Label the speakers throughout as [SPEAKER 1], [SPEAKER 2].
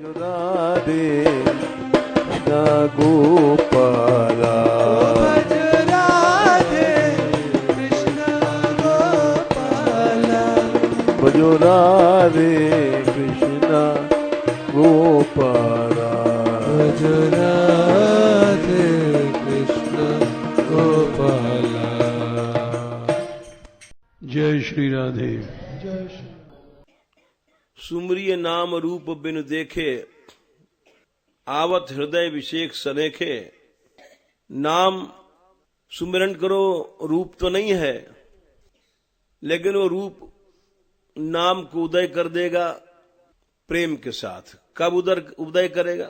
[SPEAKER 1] राधे कृष्ण गोपाला
[SPEAKER 2] भज राधे कृष्ण गोपाला
[SPEAKER 1] भजो राधे कृष्ण गोपाला
[SPEAKER 2] भज राधे कृष्ण गोपाला।
[SPEAKER 3] जय श्री राधे।
[SPEAKER 2] जय श्री
[SPEAKER 4] सुमरिय नाम रूप बिन देखे, आवत हृदय विषेक सनेखे। नाम सुमिरन करो, रूप तो नहीं है, लेकिन वो रूप नाम को उदय कर देगा प्रेम के साथ। कब उदय करेगा?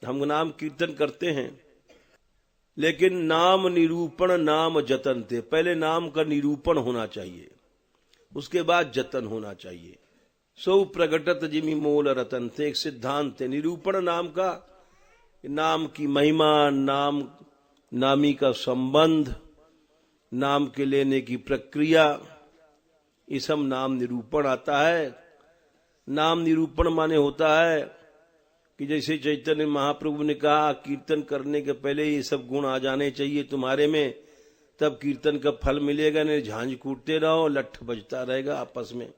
[SPEAKER 4] हम नाम कीर्तन करते हैं, लेकिन नाम निरूपण नाम जतन थे। पहले नाम का निरूपण होना चाहिए, उसके बाद जतन होना चाहिए। सौ प्रगटत जिमि मोल रतन थे, एक सिद्धांत है निरूपण नाम का। नाम की महिमा, नामी का संबंध, नाम के लेने की प्रक्रिया, ये सब नाम निरूपण आता है। नाम निरूपण माने होता है कि जैसे चैतन्य महाप्रभु ने कहा, कीर्तन करने के पहले ये सब गुण आ जाने चाहिए तुम्हारे में, तब कीर्तन का फल मिलेगा। नहीं झांझ कूटते रहो, लठ बजता रहेगा आपस में,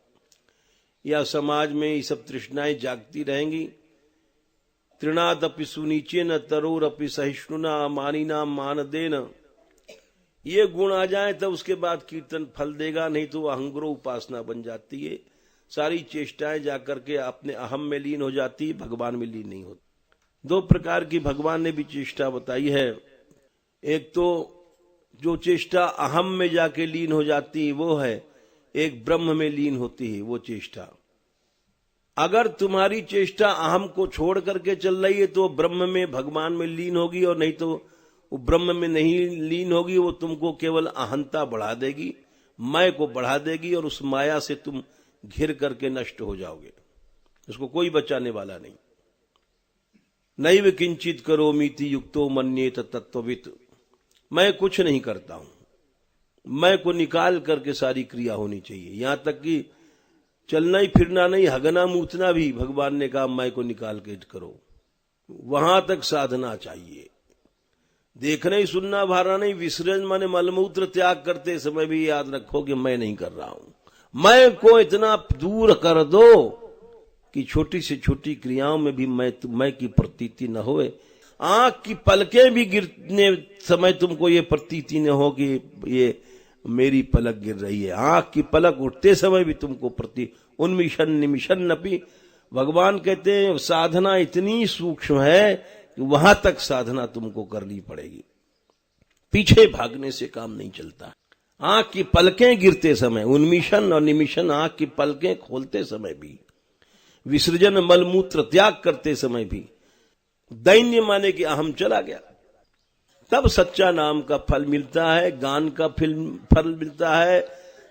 [SPEAKER 4] या समाज में ये सब तृष्णाएं जागती रहेंगी। तृणाद अपि सुनीचे न तरोर अपि सहिष्णुना मानिना मान देन, ये गुण आ जाए तब उसके बाद कीर्तन फल देगा, नहीं तो अहंग्रो उपासना बन जाती है। सारी चेष्टाएं जाकर के अपने अहम में लीन हो जाती है, भगवान में लीन नहीं होती। दो प्रकार की भगवान ने भी चेष्टा बताई है। एक तो जो चेष्टा अहम में जाके लीन हो जाती है वो है, एक ब्रह्म में लीन होती है वो चेष्टा। अगर तुम्हारी चेष्टा अहम को छोड़ करके चल रही है तो ब्रह्म में भगवान में लीन होगी, और नहीं तो वो ब्रह्म में नहीं लीन होगी, वो तुमको केवल अहंता बढ़ा देगी, मैं को बढ़ा देगी, और उस माया से तुम घिर करके नष्ट हो जाओगे। उसको कोई बचाने वाला नहीं। नैव किंचित करोमीति युक्तो मन्येत तत्त्ववित्, मैं कुछ नहीं करता हूं, मैं को निकाल करके सारी क्रिया होनी चाहिए। यहां तक कि चलना ही फिरना नहीं, हगना मूतना भी भगवान ने कहा मैं को निकाल के करो। वहां तक साधना चाहिए। देखना ही सुनना भारा नहीं, विसर्जन माने मलमूत्र त्याग करते समय भी याद रखो कि मैं नहीं कर रहा हूं। मैं को इतना दूर कर दो कि छोटी से छोटी क्रियाओं में भी मैं की प्रतीति न होए। आंख की पलकें भी गिरने समय तुमको ये प्रतीति न हो कि ये मेरी पलक गिर रही है। आंख की पलक उठते समय भी तुमको उन्मिशन निमिशन नपी। भगवान कहते हैं साधना इतनी सूक्ष्म है कि वहां तक साधना तुमको करनी पड़ेगी, पीछे भागने से काम नहीं चलता। आंख की पलकें गिरते समय, उन्मिशन और निमिशन आंख की पलकें खोलते समय भी, विसर्जन मलमूत्र त्याग करते समय भी, दैन्य माने कि अहम चला गया, तब सच्चा नाम का फल मिलता है, गान का फल मिलता है,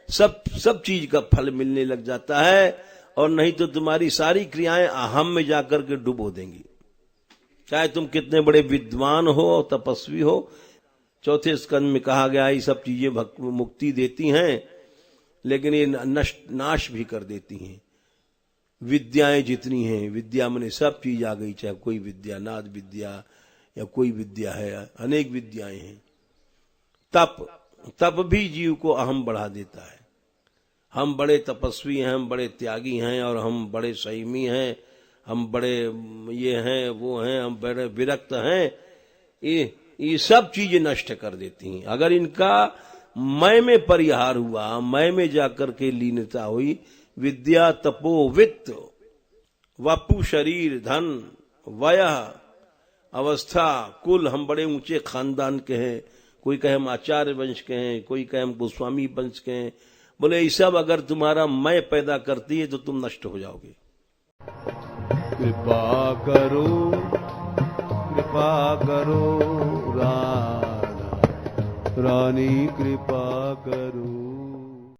[SPEAKER 4] सब चीज का फल मिलने लग जाता है। और नहीं तो तुम्हारी सारी क्रियाएं अहम में जाकर के डुबो देंगी। चाहे तुम कितने बड़े विद्वान हो और तपस्वी हो, चौथे स्कंद में कहा गया ये सब चीजें मुक्ति देती हैं, लेकिन ये नाश भी कर देती हैं। विद्याएं जितनी हैं, विद्या में सब चीज आ गई, चाहे कोई विद्या, नाद विद्या या कोई विद्या है, अनेक विद्याएं हैं। तप भी जीव को अहम बढ़ा देता है। हम बड़े तपस्वी हैं, हम बड़े त्यागी हैं, और हम बड़े संयमी हैं, हम बड़े ये हैं वो हैं, हम बड़े विरक्त हैं, ये सब चीजें नष्ट कर देती हैं। अगर इनका मैं में परिहार हुआ, मैं में जाकर के लीनता हुई, विद्या तपो वित्त वपु शरीर धन वयः अवस्था कुल, हम बड़े ऊंचे खानदान के हैं, कोई कहे हम आचार्य वंश के हैं, कोई कहे हम गोस्वामी वंश के हैं, बोले ये सब अगर तुम्हारा मैं पैदा करती है तो तुम नष्ट हो जाओगे।
[SPEAKER 1] कृपा करो राधा रानी कृपा करो।